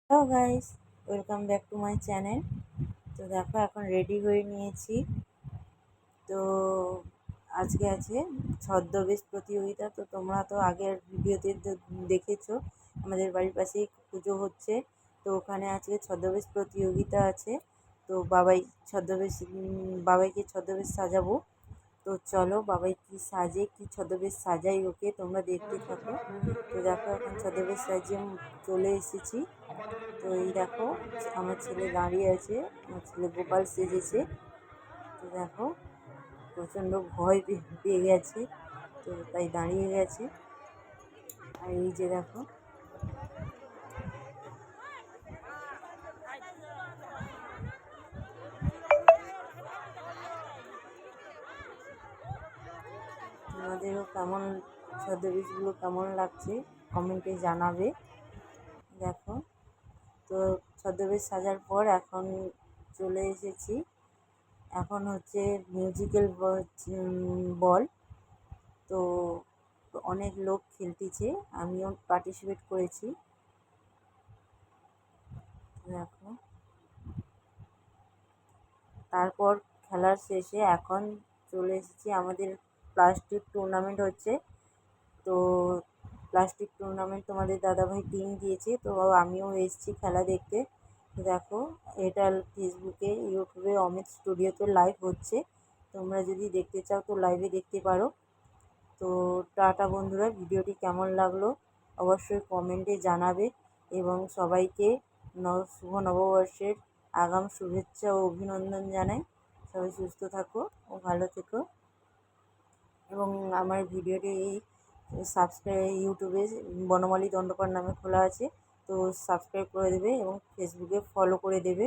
Hello guys, welcome back to my channel. তো দেখো এখন রেডি হয়ে নিয়েছি। তো আজকে আছে ছদ্মবেশ প্রতিযোগিতা। তো তোমরা তো আগের ভিডিওতে দেখেছো আমাদের বাড়ির পাশেই পুজো হচ্ছে। তো ওখানে আজকে ছদ্মবেশ প্রতিযোগিতা আছে। তো বাবাইকে ছদ্মবেশ সাজাবো। তো চলো বাবাই কি সাজে, কি ছদ্মবেশ সাজাই ওকে তোমরা দেখতে থাকো। তো দেখো এখন ছদ্মবেশ সাজিয়ে চলে এসেছি। তো এই দেখো আমার ছেলে দাঁড়িয়ে আছে, আমার ছেলে গোপাল সেজেছে। তো দেখো প্রচণ্ড ভয় পেয়ে গেছে, তো তাই দাঁড়িয়ে গেছে। আর এই যে দেখো তোমাদেরও কেমন ছদ্মবেশগুলো কেমন লাগছে কমেন্টে জানাবে। দেখো তো ছদ্মবেশ সাজার পর এখন চলে এসেছি। এখন হচ্ছে মিউজিক্যাল বল। তো অনেক লোক খেলতেছে, আমিও পার্টিসিপেট করেছি। দেখো তারপর খেলার শেষে এখন চলে এসেছি, আমাদের প্লাস্টিক টুর্নামেন্ট হচ্ছে। তো প্লাস্টিক টুর্নামেন্ট তোমাদের দাদাভাই টিম দিয়েছে, তো আমিও এসেছি খেলা দেখতে। দেখো এটা ফেসবুকে ইউটিউবে অমিত স্টুডিওতে লাইভ হচ্ছে, তোমরা যদি দেখতে চাও তো লাইভে দেখতে পারো। তো টাটা বন্ধুরা, ভিডিওটি কেমন লাগলো অবশ্যই কমেন্টে জানাবে এবং সবাইকে শুভ নববর্ষের আগাম শুভেচ্ছা ও অভিনন্দন জানাই। সবাই সুস্থ থাকো ও ভালো থেকো এবং আমার ভিডিওটি ইউটিউবে বনমালী দণ্ডপাট নামে খোলা আছে, তো সাবস্ক্রাইব করে দেবে এবং ফেসবুকে ফলো করে দেবে।